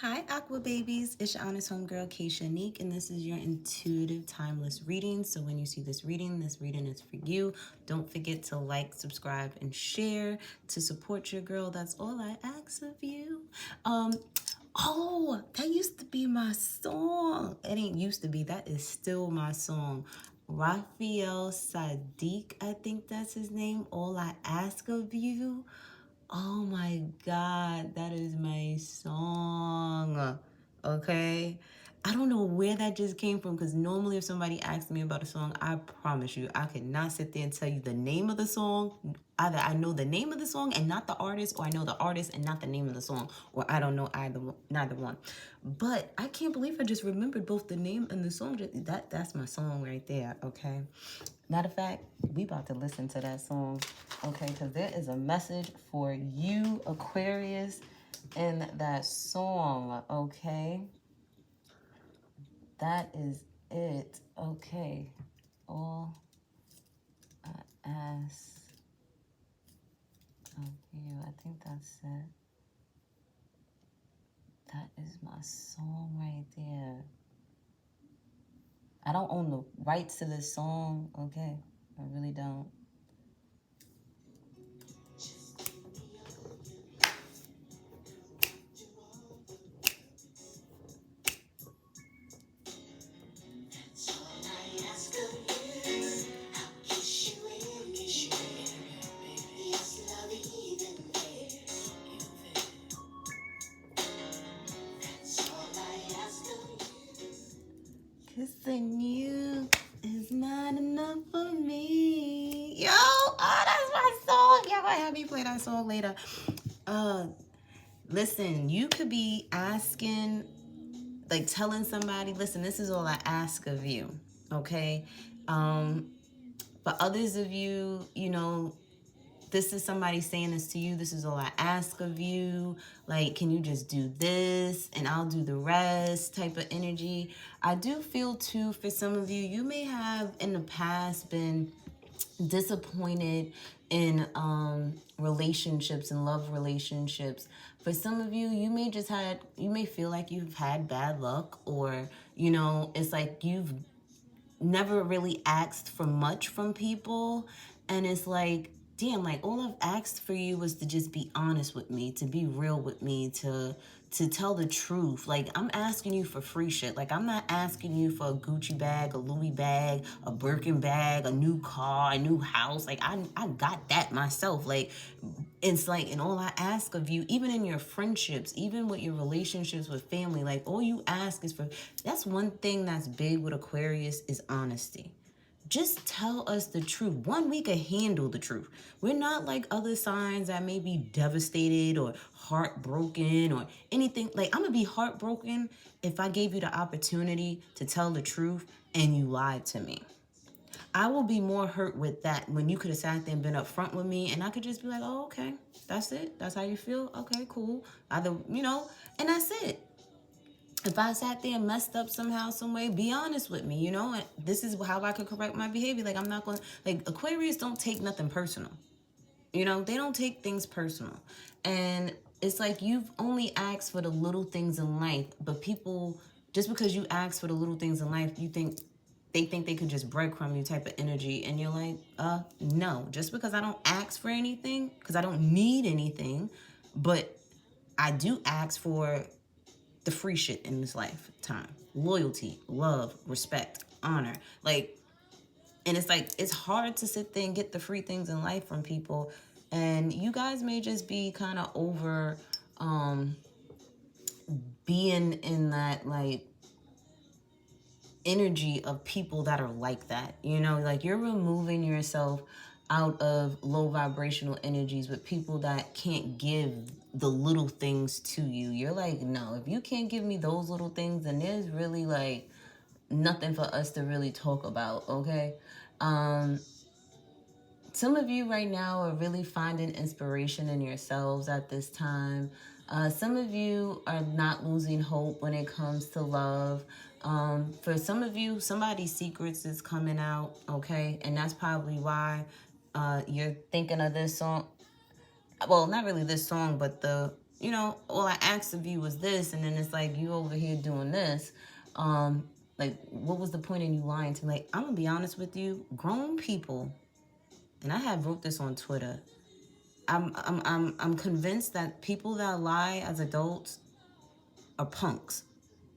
Hi, Aqua Babies. It's your honest homegirl, Hᴇɪ, and this is your intuitive timeless reading. So when you see this reading is for you. Don't forget to like, subscribe, and share to support your girl. That's all I ask of you. Oh, that used to be my song. It ain't used to be. That is still my song. Raphael Sadiq, I think that's his name. All I ask of you. Oh my God, that is my song. Okay? I don't know where that just came from, because normally if somebody asks me about a song, I promise you, I could not sit there and tell you the name of the song. Either I know the name of the song and not the artist, or I know the artist and not the name of the song, or I don't know neither one. But I can't believe I just remembered both the name and the song. That's my song right there, okay? Matter of fact, we about to listen to that song, okay? Because there is a message for you, Aquarius, in that song, okay? That is it, okay? All I ask of you, I think that's it. That is my song right there. I don't own the rights to this song, okay? I really don't. Kissing you is not enough for me. Yo, oh, that's my song. Y'all gonna have me play that song later. Listen, you could be asking, like telling somebody, listen, this is all I ask of you, okay? For others of you, you know, this is somebody saying this to you. This is all I ask of you. Like, can you just do this and I'll do the rest type of energy. I do feel too, for some of you, you may have in the past been disappointed in relationships and love relationships. For some of you, you may feel like you've had bad luck, or, you know, it's like you've never really asked for much from people, and it's like, damn, like all I've asked for you was to just be honest with me, to be real with me, to tell the truth. Like, I'm asking you for free shit. Like, I'm not asking you for a Gucci bag, a Louis bag, a Birkin bag, a new car, a new house. Like, I got that myself. Like, it's like, and all I ask of you, even in your friendships, even with your relationships with family, like all you ask is for, that's one thing that's big with Aquarius, is honesty. Just tell us the truth. One, we can handle the truth. We're not like other signs that may be devastated or heartbroken or anything. Like, I'm gonna be heartbroken if I gave you the opportunity to tell the truth and you lied to me. I will be more hurt with that, when you could have sat there and been upfront with me, and I could just be like, oh, okay, that's it. That's how you feel? Okay, cool. Either, you know, and that's it. If I sat there and messed up somehow, some way, be honest with me, you know, and this is how I could correct my behavior. Like, I'm not going to, like, Aquarius don't take nothing personal. You know, they don't take things personal. And it's like, you've only asked for the little things in life, but people, just because you ask for the little things in life, they think they could just breadcrumb you type of energy. And you're like, no. Just because I don't ask for anything, because I don't need anything, but I do ask for the free shit in this lifetime. Loyalty, love, respect, honor. Like, and it's like, it's hard to sit there and get the free things in life from people. And you guys may just be kind of over being in that, like, energy of people that are like that. You know, like, you're removing yourself out of low vibrational energies with people that can't give the little things to you. You're like, no, if you can't give me those little things, then there's really like nothing for us to really talk about, okay? Some of you right now are really finding inspiration in yourselves at this time. Some of you are not losing hope when it comes to love. For some of you, somebody's secrets is coming out, okay? And that's probably why you're thinking of this song. Well, not really this song, but the, you know, all I asked of you was this, and then it's like you over here doing this. Like, what was the point in you lying to me? Like, I'm gonna be honest with you, grown people, and I have wrote this on Twitter. I'm convinced that people that lie as adults are punks,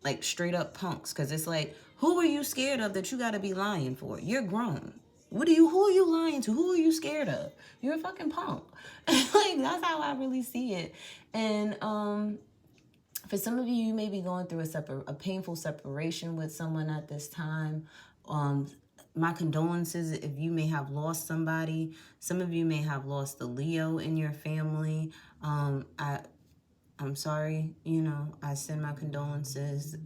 like straight up punks. Cause it's like, who are you scared of that you gotta be lying for? You're grown. Who are you lying to? Who are you scared of? You're a fucking punk. Like, that's how I really see it. And for some of you, you may be going through a painful separation with someone at this time. My condolences if you may have lost somebody. Some of you may have lost the Leo in your family. I'm sorry, you know, I send my condolences.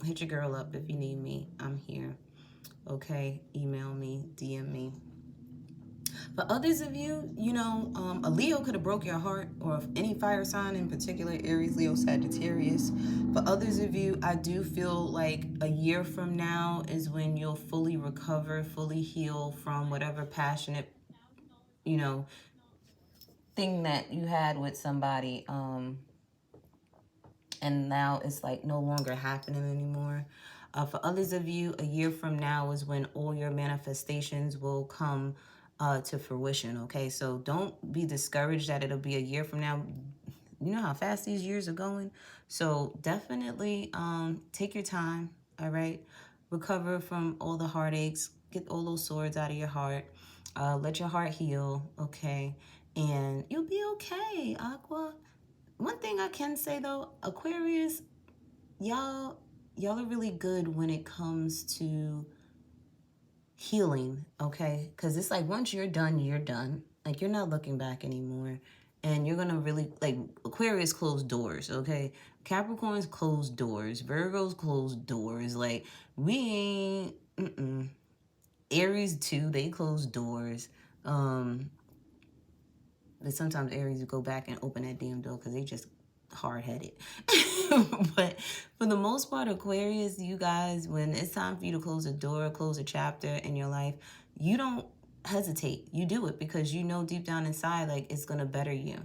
Hit your girl up if you need me. I'm here. Okay, email me, DM me. For others of you, you know, a Leo could have broke your heart, or any fire sign in particular, Aries, Leo, Sagittarius. For others of you, I do feel like a year from now is when you'll fully recover, fully heal from whatever passionate, you know, thing that you had with somebody. And now it's like no longer happening anymore. For others of you, a year from now is when all your manifestations will come to fruition, okay? So don't be discouraged that it'll be a year from now. You know how fast these years are going? So definitely take your time, all right? Recover from all the heartaches. Get all those swords out of your heart. Let your heart heal, okay? And you'll be okay, Aqua. One thing I can say, though, Aquarius, y'all are really good when it comes to healing, okay? Because it's like once you're done, you're done. Like, you're not looking back anymore. And you're going to really, like, Aquarius closed doors, okay? Capricorns closed doors. Virgos closed doors. Like, we ain't, Aries, too, they closed doors. But sometimes Aries will go back and open that damn door because they just hard-headed. But for the most part, Aquarius, you guys, when it's time for you to close a door, close a chapter in your life, you don't hesitate. You do it because you know deep down inside, like, it's going to better you,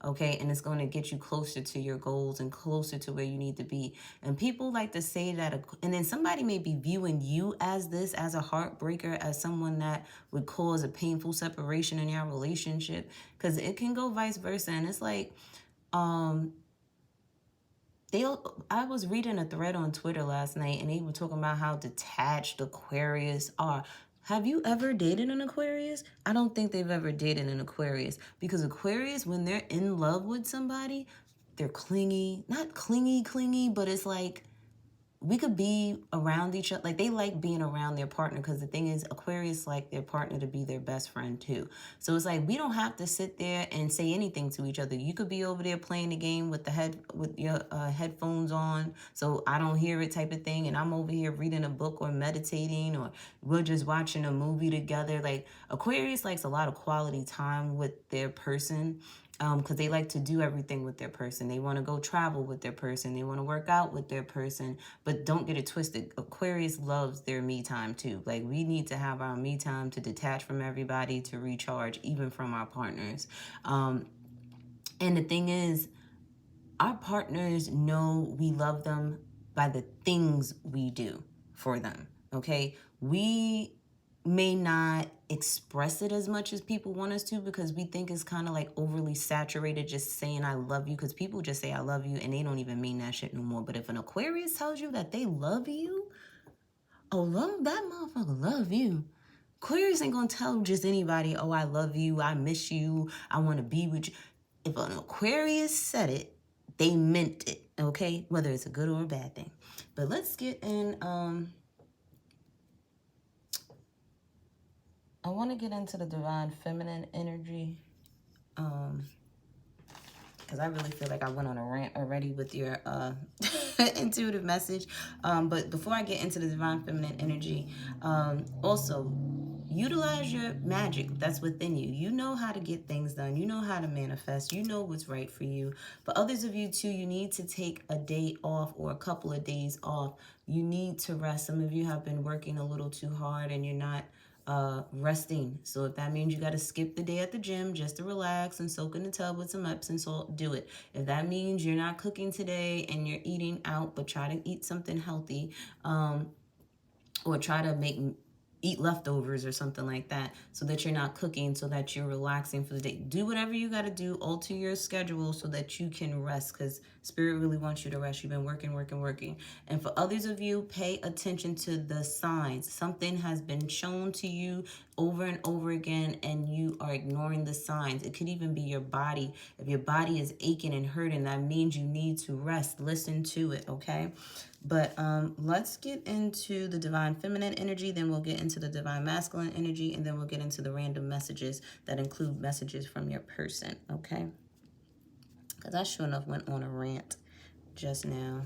okay? And it's going to get you closer to your goals and closer to where you need to be. And people like to say that, and then somebody may be viewing you as this, as a heartbreaker, as someone that would cause a painful separation in your relationship, because it can go vice versa. And it's like, I was reading a thread on Twitter last night, and they were talking about how detached Aquarius are. Have you ever dated an Aquarius? I don't think they've ever dated an Aquarius, because Aquarius, when they're in love with somebody, they're clingy. Not clingy, but it's like, we could be around each other. Like, they like being around their partner, because the thing is, Aquarius like their partner to be their best friend too. So it's like, we don't have to sit there and say anything to each other. You could be over there playing the game with your headphones on, so I don't hear it, type of thing, and I'm over here reading a book or meditating, or we're just watching a movie together. Like, Aquarius likes a lot of quality time with their person. Because they like to do everything with their person. They want to go travel with their person. They want to work out with their person. But don't get it twisted. Aquarius loves their me time too. Like, we need to have our me time to detach from everybody, to recharge, even from our partners. And the thing is, our partners know we love them by the things we do for them, okay? We may not express it as much as people want us to, because we think it's kind of like overly saturated just saying I love you, because people just say I love you and they don't even mean that shit no more. But if an Aquarius tells you that they love you, that motherfucker love you. Aquarius ain't gonna tell just anybody, oh, I love you, I miss you, I want to be with you. If an Aquarius said it, they meant it, okay? Whether it's a good or a bad thing. But let's get in, I want to get into the divine feminine energy, because I really feel like I went on a rant already with your intuitive message. But before I get into the divine feminine energy, also, utilize your magic that's within you. You know how to get things done. You know how to manifest. You know what's right for you. For others of you too, you need to take a day off or a couple of days off. You need to rest. Some of you have been working a little too hard and you're not resting. So if that means you got to skip the day at the gym just to relax and soak in the tub with some Epsom salt, do it. If that means you're not cooking today and you're eating out, but try to eat something healthy, or try to eat leftovers or something like that, so that you're not cooking, so that you're relaxing for the day. Do whatever you got to do, alter your schedule so that you can rest, because Spirit really wants you to rest. You've been working. And for others of you, pay attention to the signs. Something has been shown to you over and over again, and you are ignoring the signs. It could even be your body. If your body is aching and hurting, that means you need to rest. Listen to it, okay? But let's get into the divine feminine energy, then we'll get into the divine masculine energy, and then we'll get into the random messages that include messages from your person, okay? Because I sure enough went on a rant just now.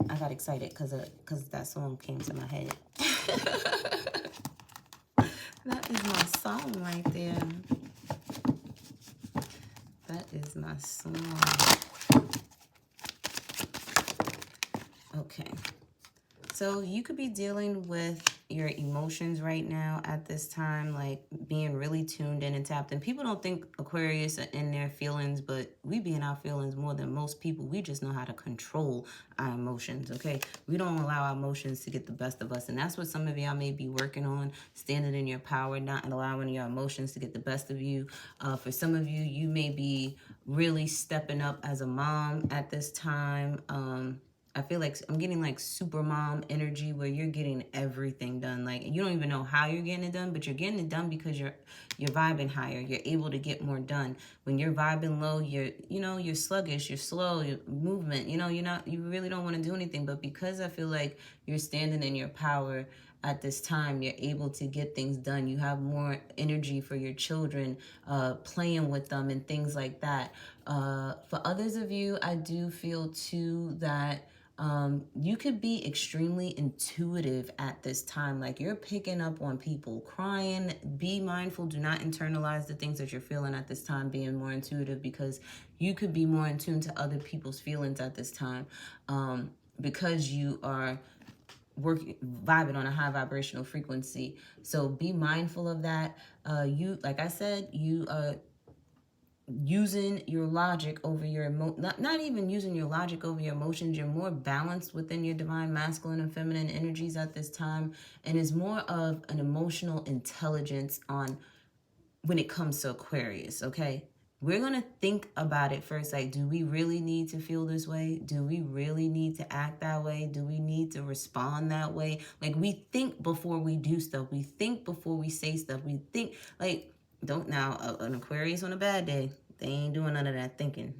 I got excited because that song came to my head. That is my song right there. That is my song. Okay, so you could be dealing with your emotions right now at this time, like being really tuned in and tapped in. People don't think Aquarius are in their feelings, but we be in our feelings more than most people. We just know how to control our emotions, okay? We don't allow our emotions to get the best of us, and that's what some of y'all may be working on, standing in your power, not allowing your emotions to get the best of you. For some of you, you may be really stepping up as a mom at this time. I feel like I'm getting like super mom energy, where you're getting everything done. Like, you don't even know how you're getting it done, but you're getting it done because you're vibing higher. You're able to get more done. When you're vibing low, you're sluggish, you're slow, your movement, you really don't want to do anything. But because I feel like you're standing in your power at this time, you're able to get things done. You have more energy for your children, playing with them and things like that. For others of you, I do feel too that you could be extremely intuitive at this time. Like, you're picking up on people crying. Be mindful. Do not internalize the things that you're feeling at this time, being more intuitive, because you could be more in tune to other people's feelings at this time, because you are vibing on a high vibrational frequency. So be mindful of that. Like I said, you using your logic over your not even using your logic over your emotions. You're more balanced within your divine masculine and feminine energies at this time, and is more of an emotional intelligence on when it comes to Aquarius, okay? We're going to think about it first. Like, do we really need to feel this way? Do we really need to act that way? Do we need to respond that way? Like, we think before we do stuff. We think before we say stuff. We think, like, an Aquarius on a bad day, they ain't doing none of that thinking.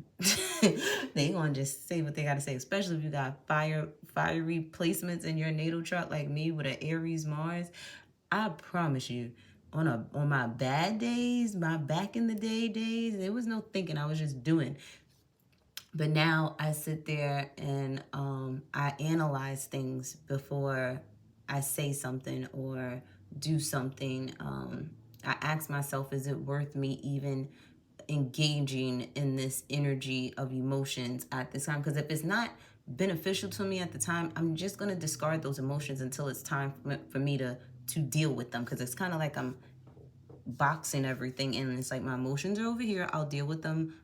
They gonna just say what they gotta say, especially if you got fiery placements in your natal chart like me with an Aries Mars. I promise you, on my bad days, my back in the day days, there was no thinking. I was just doing. But now I sit there and I analyze things before I say something or do something. I ask myself, is it worth me even engaging in this energy of emotions at this time? Because if it's not beneficial to me at the time, I'm just going to discard those emotions until it's time for me to deal with them. Because it's kind of like I'm boxing everything in. It's like my emotions are over here. I'll deal with them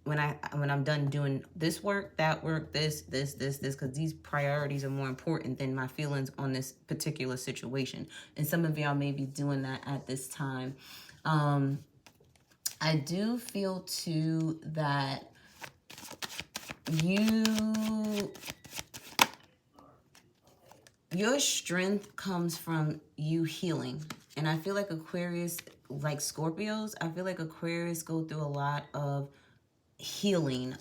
when I'm done doing this work, that work, this, because these priorities are more important than my feelings on this particular situation. And some of y'all may be doing that at this time. I do feel too that your strength comes from you healing. And I feel like Aquarius, like Scorpios, I feel like Aquarius go through a lot of healing,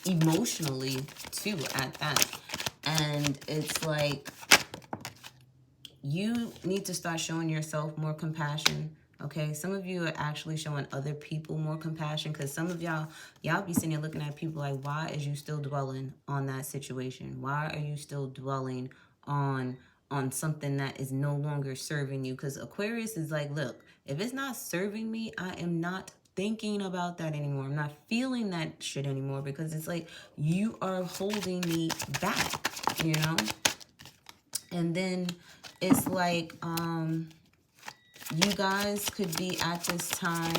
emotionally too at that. And it's like, you need to start showing yourself more compassion. Okay, some of you are actually showing other people more compassion, because some of y'all be sitting there looking at people like, why is you still dwelling on that situation? Why are you still dwelling on something that is no longer serving you? Because Aquarius is like, look, if it's not serving me, I am not thinking about that anymore. I'm not feeling that shit anymore, because it's like, you are holding me back, you know? And then it's like, you guys could be at this time,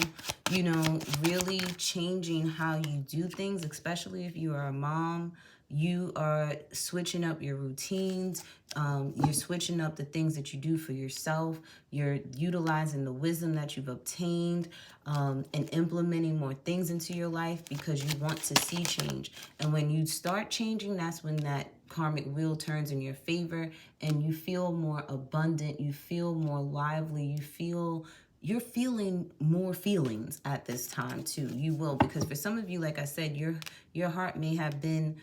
you know, really changing how you do things, especially if you are a mom. You are switching up your routines. You're switching up the things that you do for yourself. You're utilizing the wisdom that you've obtained, and implementing more things into your life because you want to see change. And when you start changing, that's when that karmic wheel turns in your favor, and you feel more abundant. You feel more lively. You're feeling more feelings at this time too. You will, because for some of you, like I said, your heart may have been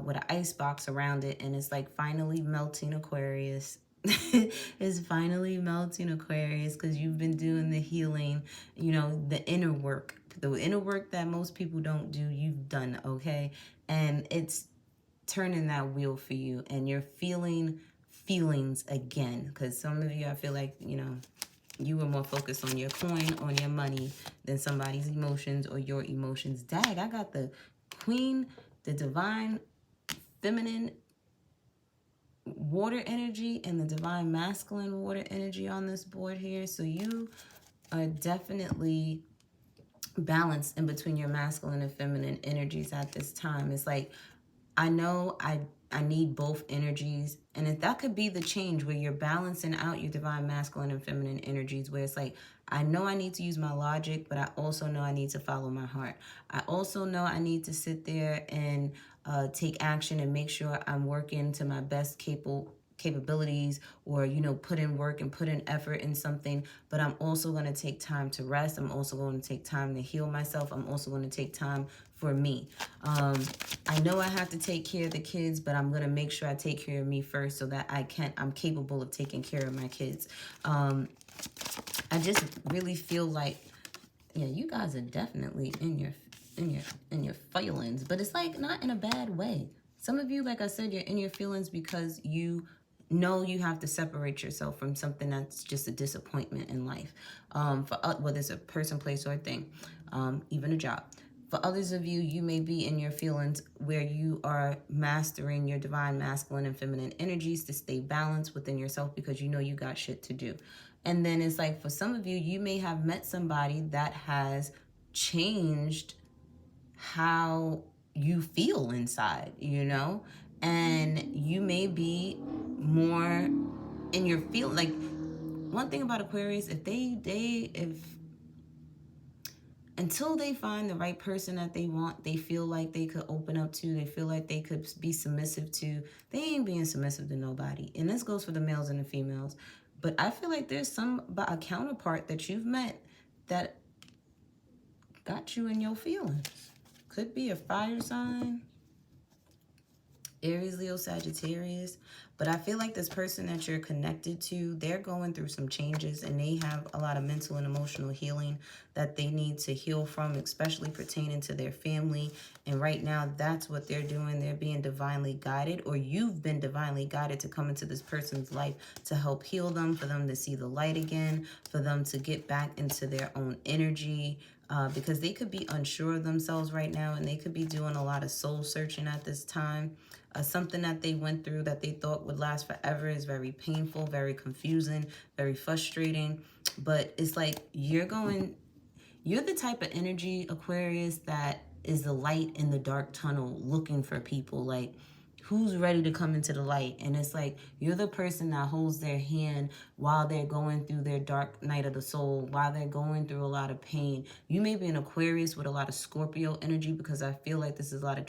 with an ice box around it, and it's like finally melting, Aquarius. It's finally melting, Aquarius, because you've been doing the healing, you know, the inner work that most people don't do, you've done, okay? And it's turning that wheel for you, and you're feeling feelings again, because some of you, I feel like, you know, you were more focused on your coin, on your money, than somebody's emotions or your emotions. Dag, I got the Queen, the Divine Feminine water energy, and the Divine Masculine water energy on this board here. So you are definitely balanced in between your masculine and feminine energies at this time. It's like, I know I need both energies, and if that could be the change where you're balancing out your divine masculine and feminine energies, where it's like, I know I need to use my logic, but I also know I need to follow my heart. I also know I need to sit there and take action and make sure I'm working to my best capabilities, or, you know, put in work and put in effort in something. But I'm also going to take time to rest. I'm also going to take time to heal myself. I'm also going to take time for me. I know I have to take care of the kids, but I'm going to make sure I take care of me first, so that I'm capable of taking care of my kids. I just really feel like, yeah, you guys are definitely in your feelings, but it's like not in a bad way. Some of you, like I said, you're in your feelings because you know you have to separate yourself from something that's just a disappointment in life. For whether it's a person, place, or thing, even a job. For others of you, you may be in your feelings where you are mastering your divine masculine and feminine energies to stay balanced within yourself, because you know you got shit to do. And then it's like, for some of you, you may have met somebody that has changed how you feel inside, you know? And you may be more in your feel. Like, one thing about Aquarius, if until they find the right person that they want, they feel like they could open up to, they feel like they could be submissive to, they ain't being submissive to nobody. And this goes for the males and the females. But I feel like there's a counterpart that you've met that got you in your feelings. Could be a fire sign, Aries, Leo, Sagittarius. But I feel like this person that you're connected to, they're going through some changes, and they have a lot of mental and emotional healing that they need to heal from, especially pertaining to their family. And right now, that's what they're doing. They're being divinely guided, or you've been divinely guided to come into this person's life to help heal them, for them to see the light again, for them to get back into their own energy. Because they could be unsure of themselves right now, and they could be doing a lot of soul searching at this time. Something that they went through that they thought would last forever is very painful, very confusing, very frustrating. But it's like, you're the type of energy, Aquarius, that is the light in the dark tunnel, looking for people. Like, who's ready to come into the light? And it's like, you're the person that holds their hand while they're going through their dark night of the soul, while they're going through a lot of pain. You may be an Aquarius with a lot of Scorpio energy, because I feel like this is a lot of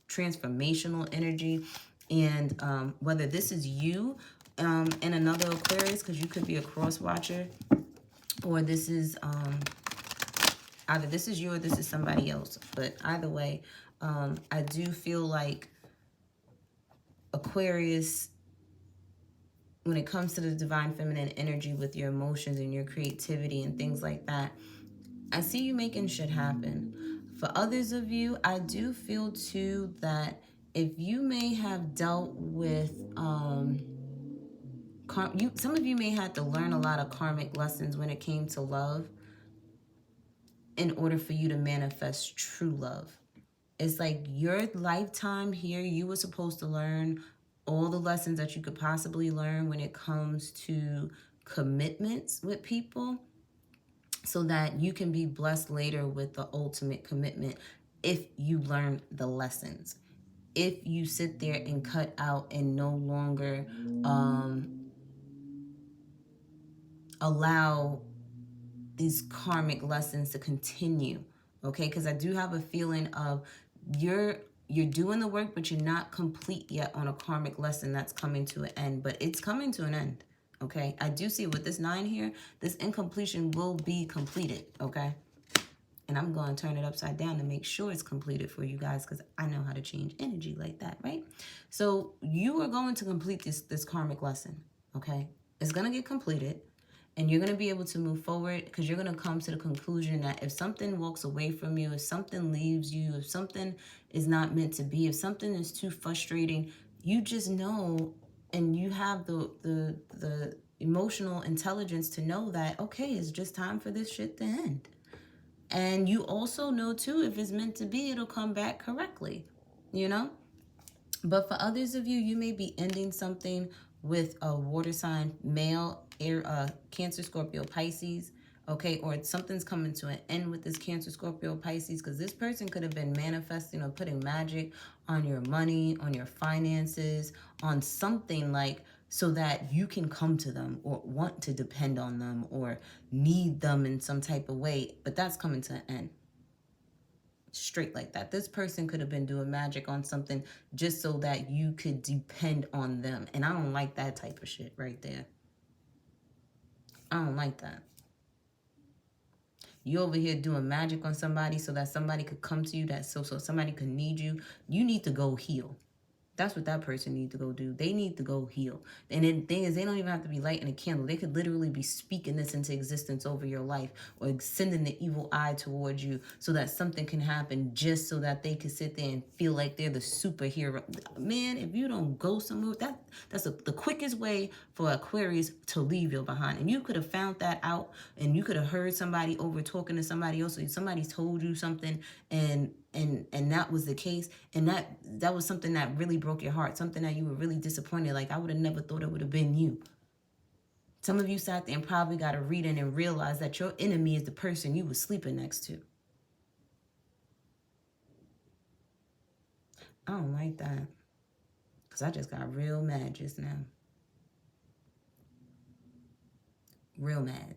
transformational energy. And whether this is you and another Aquarius, because you could be a cross watcher, or this is either this is you or this is somebody else. But either way, I do feel like Aquarius, when it comes to the divine feminine energy with your emotions and your creativity and things like that, I see you making shit happen. For others of you, I do feel too that if you may have dealt with some of you may have to learn a lot of karmic lessons when it came to love in order for you to manifest true love. It's like, your lifetime here, you were supposed to learn all the lessons that you could possibly learn when it comes to commitments with people, so that you can be blessed later with the ultimate commitment if you learn the lessons. If you sit there and cut out and no longer allow these karmic lessons to continue, okay? Because I do have a feeling of you're doing the work, but you're not complete yet on a karmic lesson that's coming to an end, but it's coming to an end. Okay, I do see with this 9 here, this incompletion will be completed, okay? And I'm going to turn it upside down to make sure it's completed for you guys, because I know how to change energy like that, right? So you are going to complete this karmic lesson, okay? It's going to get completed, and you're going to be able to move forward, because you're going to come to the conclusion that if something walks away from you, if something leaves you, if something is not meant to be, if something is too frustrating, you just know. And you have the emotional intelligence to know that, okay, it's just time for this shit to end. And you also know, too, if it's meant to be, it'll come back correctly, you know? But for others of you, you may be ending something with a water sign, male, air, Cancer, Scorpio, Pisces, okay? Or something's coming to an end with this Cancer, Scorpio, Pisces, because this person could have been manifesting or putting magic on your money, on your finances, on something like, so that you can come to them or want to depend on them or need them in some type of way. But that's coming to an end. Straight like that. This person could have been doing magic on something just so that you could depend on them. And I don't like that type of shit right there. I don't like that. You over here doing magic on somebody so that somebody could come to you, that so somebody could need you. You need to go heal. That's what that person needs to go do. They need to go heal. And the thing is, they don't even have to be lighting a candle. They could literally be speaking this into existence over your life, or sending the evil eye towards you so that something can happen, just so that they can sit there and feel like they're the superhero. Man, if you don't go somewhere, that's the quickest way for Aquarius to leave you behind. And you could have found that out, and you could have heard somebody over talking to somebody else, or somebody told you something, and that was the case, and that was something that really broke your heart, something that you were really disappointed. Like, I would have never thought it would have been you. Some of you sat there and probably got a reading and realized that your enemy is the person you were sleeping next to. I don't like that, because I just got real mad just now. Real mad.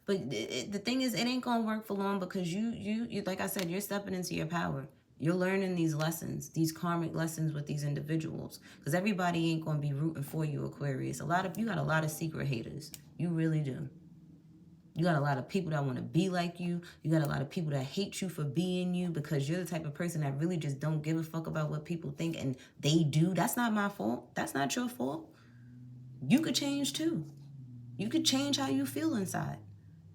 But the thing is, it ain't gonna work for long, because you like I said, you're stepping into your power. You're learning these lessons, these karmic lessons with these individuals, because everybody ain't gonna be rooting for you, Aquarius. You got a lot of secret haters. You really do. You got a lot of people that want to be like you. You got a lot of people that hate you for being you, because you're the type of person that really just don't give a fuck about what people think, and they do. That's not my fault. That's not your fault. You could change too. You could change how you feel inside.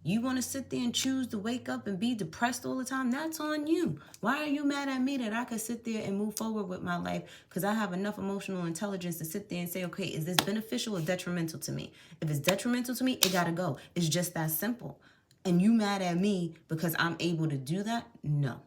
You want to sit there and choose to wake up and be depressed all the time? That's on you. Why are you mad at me that I could sit there and move forward with my life? Because I have enough emotional intelligence to sit there and say, okay, is this beneficial or detrimental to me? If it's detrimental to me, it got to go. It's just that simple. And you mad at me because I'm able to do that? No.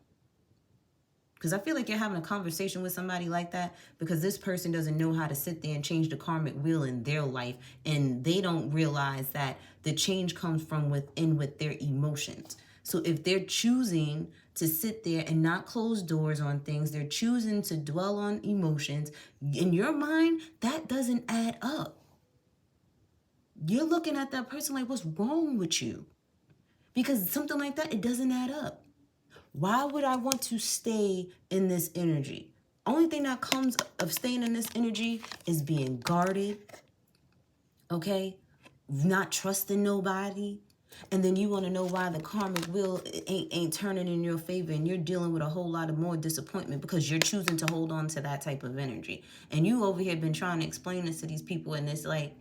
Because I feel like you're having a conversation with somebody like that because this person doesn't know how to sit there and change the karmic wheel in their life. And they don't realize that the change comes from within with their emotions. So if they're choosing to sit there and not close doors on things, they're choosing to dwell on emotions, in your mind, that doesn't add up. You're looking at that person like, what's wrong with you? Because something like that, it doesn't add up. Why would I want to stay in this energy? Only thing that comes of staying in this energy is being guarded, okay? Not trusting nobody. And then you want to know why the karmic wheel ain't turning in your favor, and you're dealing with a whole lot of more disappointment because you're choosing to hold on to that type of energy. And you over here been trying to explain this to these people, and it's like,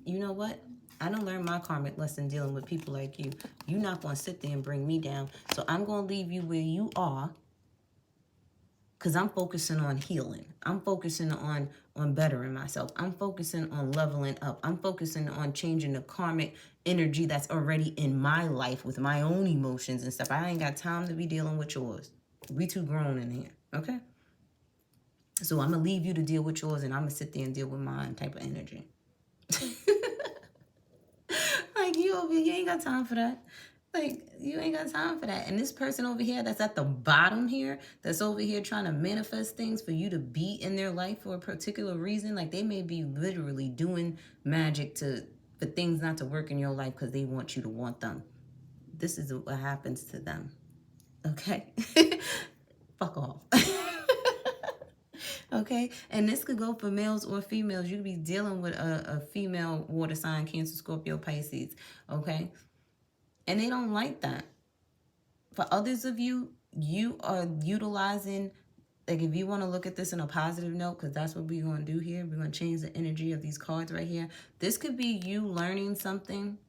you know what? I done learned my karmic lesson dealing with people like you. You're not going to sit there and bring me down. So I'm going to leave you where you are, because I'm focusing on healing. I'm focusing on bettering myself. I'm focusing on leveling up. I'm focusing on changing the karmic energy that's already in my life with my own emotions and stuff. I ain't got time to be dealing with yours. We too grown in here, okay? So I'm going to leave you to deal with yours, and I'm going to sit there and deal with mine type of energy. Like, you ain't got time for that. Like, you ain't got time for that. And this person over here that's at the bottom here, that's over here trying to manifest things for you to be in their life for a particular reason, like they may be literally doing magic for things not to work in your life because they want you to want them. This is what happens to them. Okay? Fuck off. Okay? And this could go for males or females. You could be dealing with a female water sign, Cancer, Scorpio, Pisces. Okay? And they don't like that. For others of you, you are utilizing, like if you want to look at this in a positive note, because that's what we're going to do here. We're going to change the energy of these cards right here. This could be you learning something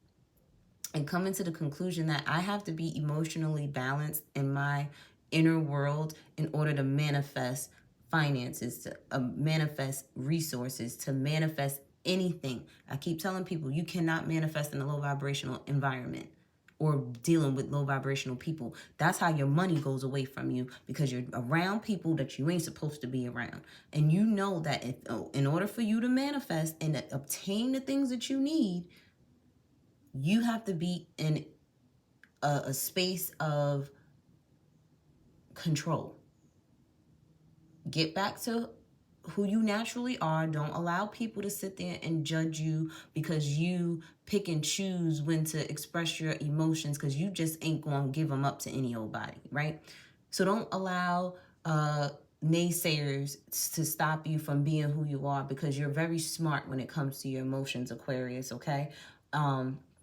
and coming to the conclusion that I have to be emotionally balanced in my inner world in order to manifest finances, to manifest resources, to manifest anything. I keep telling people you cannot manifest in a low vibrational environment or dealing with low vibrational people. That's how your money goes away from you, because you're around people that you ain't supposed to be around. And you know that in order for you to manifest and obtain the things that you need, you have to be in a space of control. Get back to who you naturally are. Don't allow people to sit there and judge you because you pick and choose when to express your emotions, because you just ain't going to give them up to any old body, right? So don't allow naysayers to stop you from being who you are, because you're very smart when it comes to your emotions, Aquarius, okay?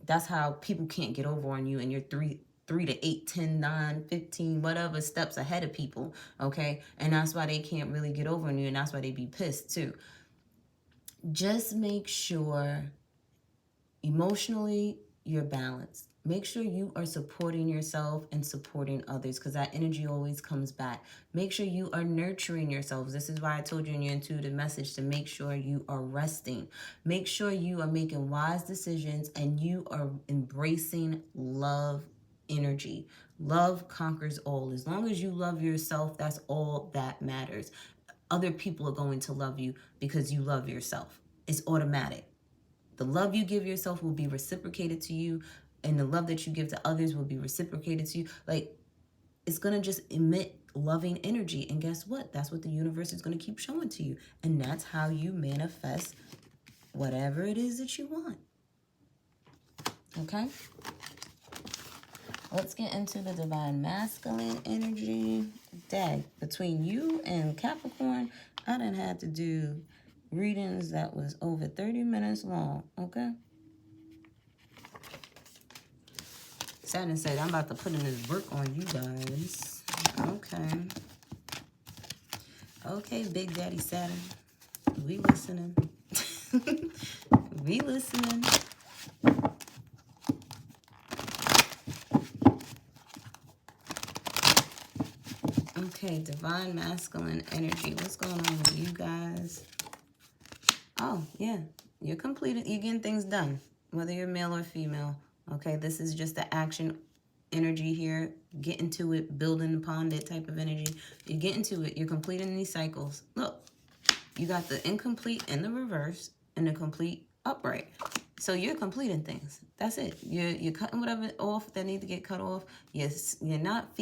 That's how people can't get over on you, and you're 3 to 8, 10, 9, 15, whatever steps ahead of people, okay? And that's why they can't really get over on you, and that's why they be pissed too. Just make sure emotionally you're balanced. Make sure you are supporting yourself and supporting others, because that energy always comes back. Make sure you are nurturing yourselves. This is why I told you in your intuitive message to make sure you are resting. Make sure you are making wise decisions and you are embracing love energy. Love conquers all. As long as you love yourself, that's all that matters. Other people are going to love you because you love yourself. It's automatic. The love you give yourself will be reciprocated to you, and the love that you give to others will be reciprocated to you. Like, it's going to just emit loving energy. And guess what? That's what the universe is going to keep showing to you. And that's how you manifest whatever it is that you want. Okay? Let's get into the divine masculine energy. Dag, between you and Capricorn, I done had to do readings that was over 30 minutes long, okay? Saturn said, I'm about to put in this work on you guys. Okay. Okay, Big Daddy Saturn. We listening. We listening. Okay, divine masculine energy. What's going on with you guys? Oh, yeah. You're completed. You're getting things done, whether you're male or female. Okay, this is just the action energy here. Get into it, building upon that type of energy. You get into it. You're completing these cycles. Look, you got the incomplete in the reverse and the complete upright. So you're completing things. That's it. You're cutting whatever off that need to get cut off. Yes, you're not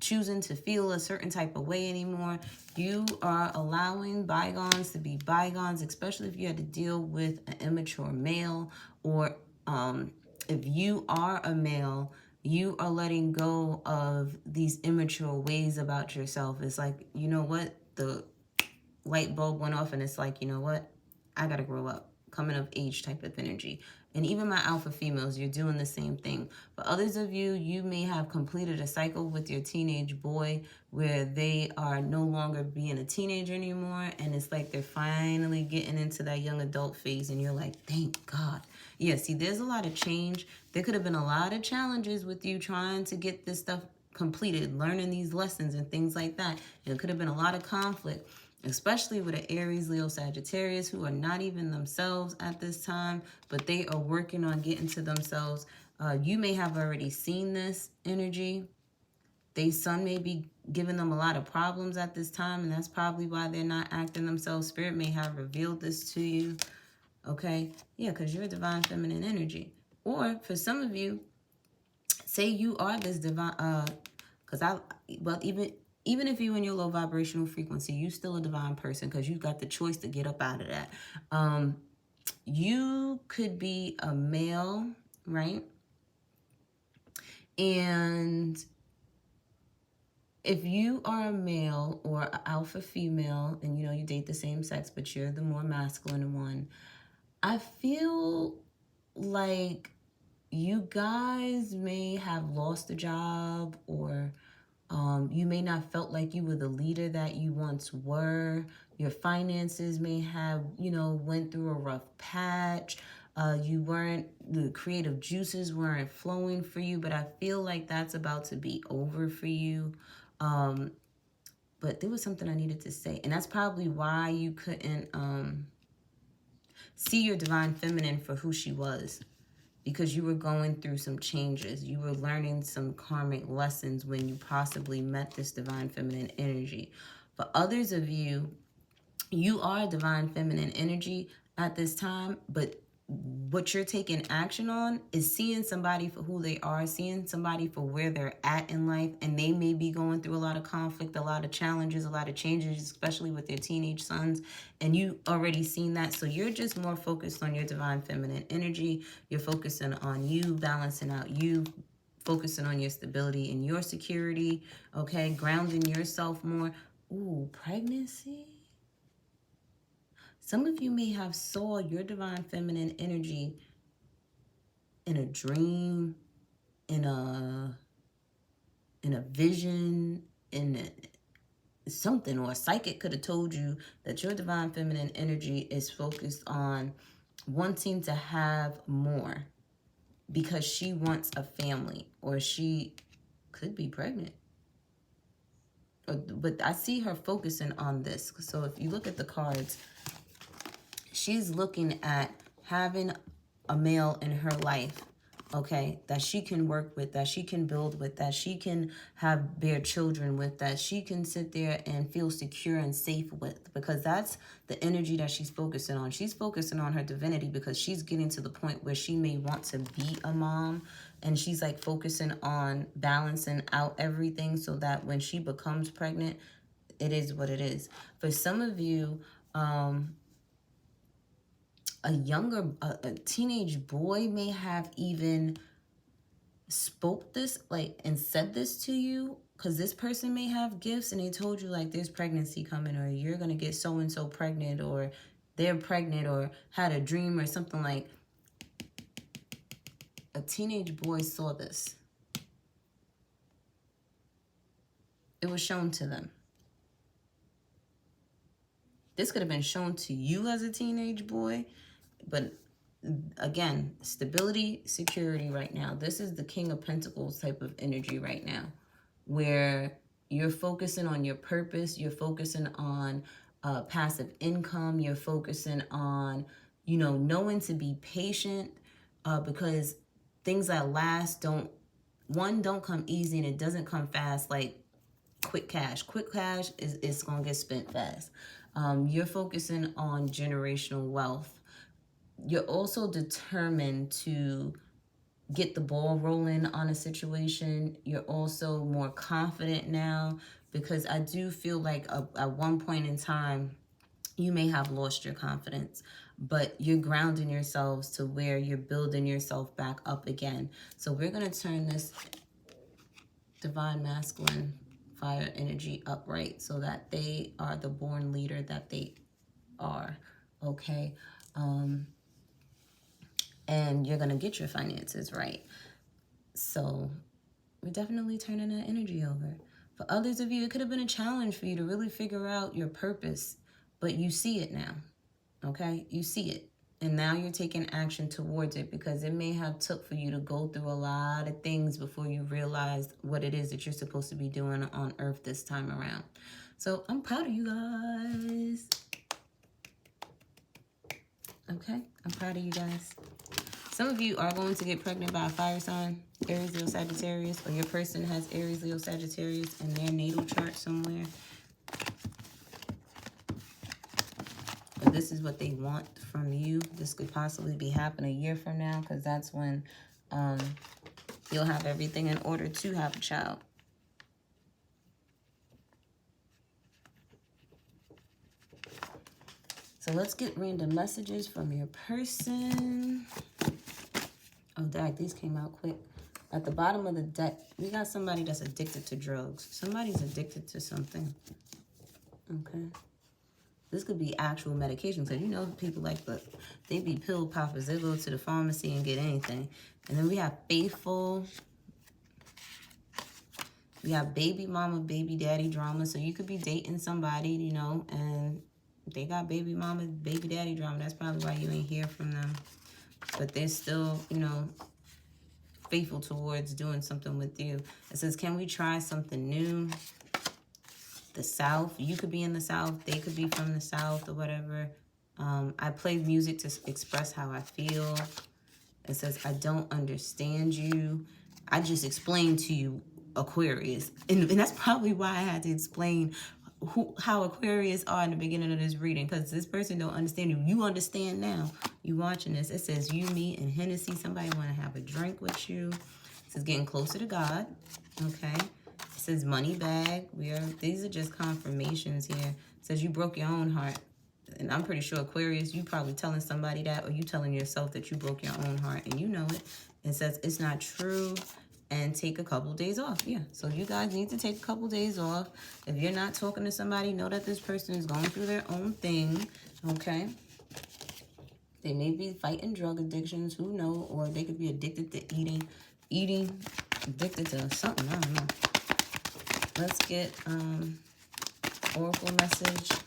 choosing to feel a certain type of way anymore. You are allowing bygones to be bygones, especially if you had to deal with an immature male, or if you are a male, you are letting go of these immature ways about yourself. It's like, you know what? The light bulb went off and it's like, you know what? I gotta grow up. Coming of age type of energy. And even my alpha females, you're doing the same thing. For others of you, you may have completed a cycle with your teenage boy where they are no longer being a teenager anymore. And it's like they're finally getting into that young adult phase. And you're like, thank God. Yeah, see, there's a lot of change. There could have been a lot of challenges with you trying to get this stuff completed, learning these lessons and things like that. And it could have been a lot of conflict, especially with an Aries, Leo, Sagittarius, who are not even themselves at this time, but they are working on getting to themselves. You may have already seen this energy. Their sun may be giving them a lot of problems at this time, and that's probably why they're not acting themselves. Spirit may have revealed this to you, okay? Yeah, because you're a divine feminine energy. Or for some of you, say you are this divine, well, even if you're in your low vibrational frequency, you still a divine person because you got the choice to get up out of that. You could be a male, right? And if you are a male or an alpha female, and you know you date the same sex, but you're the more masculine one, I feel like you guys may have lost a job, or you may not felt like you were the leader that you once were. Your finances may have, went through a rough patch. The creative juices weren't flowing for you, but I feel like that's about to be over for you. But there was something I needed to say, and that's probably why you couldn't see your divine feminine for who she was, because you were going through some changes. You were learning some karmic lessons when you possibly met this divine feminine energy. For others of you, you are divine feminine energy at this time, but what you're taking action on is seeing somebody for who they are, seeing somebody for where they're at in life, and they may be going through a lot of conflict, a lot of challenges, a lot of changes, especially with their teenage sons, and you already seen that. So you're just more focused on your divine feminine energy. You're focusing on you, balancing out you, focusing on your stability and your security, okay? Grounding yourself more. Ooh, pregnancy? Some of you may have saw your divine feminine energy in a dream, in a vision, something, or a psychic could have told you that your divine feminine energy is focused on wanting to have more because she wants a family, or she could be pregnant. But I see her focusing on this. So if you look at the cards, she's looking at having a male in her life, okay, that she can work with, that she can build with, that she can bear children with, that she can sit there and feel secure and safe with, because that's the energy that she's focusing on. She's focusing on her divinity because she's getting to the point where she may want to be a mom, and she's like focusing on balancing out everything so that when she becomes pregnant, it is what it is. For some of you, a teenage boy may have even spoke this, like, and said this to you, because this person may have gifts and they told you, like, there's pregnancy coming, or you're going to get so-and-so pregnant, or they're pregnant, or had a dream or something. Like, a teenage boy saw this. It was shown to them. This could have been shown to you as a teenage boy, but again, stability, security right now. This is the King of Pentacles type of energy right now, where you're focusing on your purpose. You're focusing on passive income. You're focusing on, knowing to be patient, because things that last don't come easy, and it doesn't come fast like quick cash. Quick cash is going to get spent fast. You're focusing on generational wealth. You're also determined to get the ball rolling on a situation. You're also more confident now, because I do feel like at one point in time, you may have lost your confidence, but you're grounding yourselves to where you're building yourself back up again. So we're going to turn this divine masculine fire energy upright so that they are the born leader that they are, okay? And you're going to get your finances right. So we're definitely turning that energy over. For others of you, it could have been a challenge for you to really figure out your purpose, but you see it now, okay? You see it. And now you're taking action towards it, because it may have took for you to go through a lot of things before you realized what it is that you're supposed to be doing on Earth this time around. So I'm proud of you guys. Okay, I'm proud of you guys. Some of you are going to get pregnant by a fire sign, Aries, Leo, Sagittarius, or your person has Aries, Leo, Sagittarius in their natal chart somewhere. Or this is what they want from you. This could possibly be happening a year from now, because that's when you'll have everything in order to have a child. So let's get random messages from your person. Oh, dang, these came out quick. At the bottom of the deck, we got somebody that's addicted to drugs. Somebody's addicted to something. Okay. This could be actual medication. Because you know people like they be pill poppers. They go to the pharmacy and get anything. And then we have faithful. We have baby mama, baby daddy drama. So you could be dating somebody, you know, and they got baby mama, baby daddy drama. That's probably why you ain't hear from them. But they're still, you know, faithful towards doing something with you. It says, can we try something new? The South. You could be in the South. They could be from the South or whatever. I play music to express how I feel. It says, I don't understand you. I just explained to you Aquarius. And that's probably why I had to explain how Aquarius are in the beginning of this reading, because this person don't understand you. You understand now. You watching this. It says you, me, and Hennessy. Somebody want to have a drink with you. It says getting closer to God. Okay. It says money bag. These are just confirmations here. It says you broke your own heart. And I'm pretty sure Aquarius, you probably telling somebody that, or you telling yourself that you broke your own heart and you know it. It says it's not true. And take a couple days off. Yeah, so you guys need to take a couple days off. If you're not talking to somebody, know that this person is going through their own thing, okay? They may be fighting drug addictions, who knows? Or they could be addicted to eating, addicted to something, I don't know. Let's get oracle message.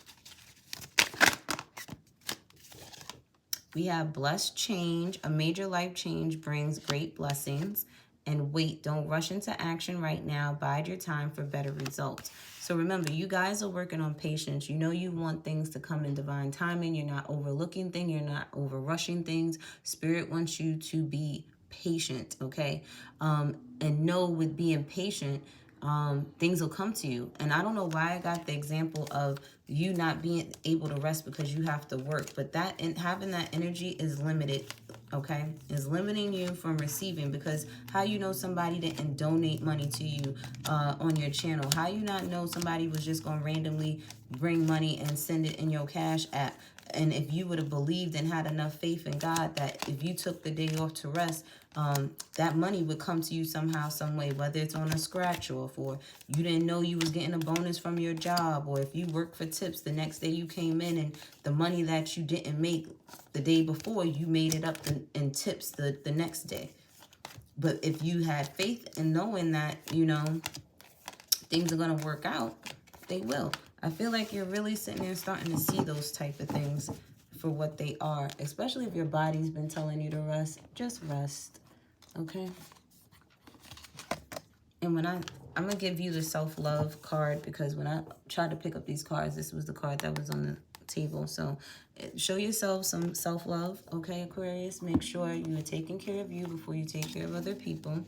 We have blessed change. A major life change brings great blessings. And wait, don't rush into action right now. Bide your time for better results. So remember, you guys are working on patience. You know you want things to come in divine timing. You're not overlooking things. You're not over rushing things. Spirit wants you to be patient, okay? And know with being patient, things will come to you. And I don't know why I got the example of you not being able to rest because you have to work. But that and having that energy is limited, okay? Is limiting you from receiving, because how you know somebody didn't donate money to you on your channel? How you not know somebody was just going to randomly bring money and send it in your Cash app? And if you would have believed and had enough faith in God that if you took the day off to rest, that money would come to you somehow, some way, whether it's on a scratch off, or you didn't know you was getting a bonus from your job, or if you worked for tips, the next day you came in and the money that you didn't make the day before, you made it up in tips the next day. But if you had faith in knowing that, you know, things are going to work out, they will. I feel like you're really sitting there starting to see those type of things for what they are, especially if your body's been telling you to rest. Just rest, okay? And when I'm going to give you the self-love card, because when I tried to pick up these cards, this was the card that was on the table. So show yourself some self-love, okay, Aquarius? Make sure you are taking care of you before you take care of other people.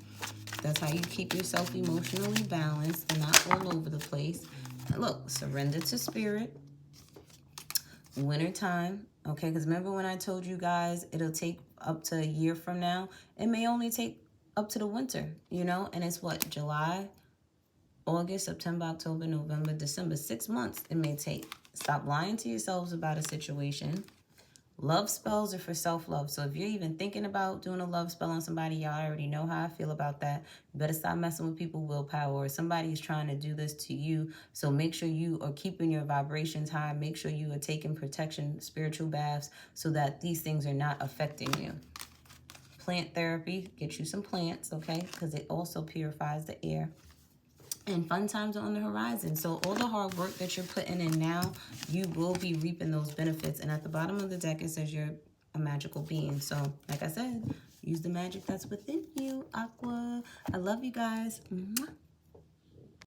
That's how you keep yourself emotionally balanced and not all over the place. Look, surrender to spirit. Winter time, okay? Because remember when I told you guys it'll take up to a year from now? It may only take up to the winter, you know? And it's what? July, August, September, October, November, December. 6 months it may take. Stop lying to yourselves about a situation. Love spells are for self-love. So if you're even thinking about doing a love spell on somebody, y'all already know how I feel about that. You better stop messing with people willpower, or somebody's trying to do this to you. So make sure you are keeping your vibrations high. Make sure you are taking protection, spiritual baths, so that these things are not affecting you. Plant therapy, get you some plants, okay? Because it also purifies the air. And fun times are on the horizon. So all the hard work that you're putting in now, you will be reaping those benefits. And at the bottom of the deck, it says you're a magical being. So like I said, use the magic that's within you, Aqua. I love you guys. Mwah.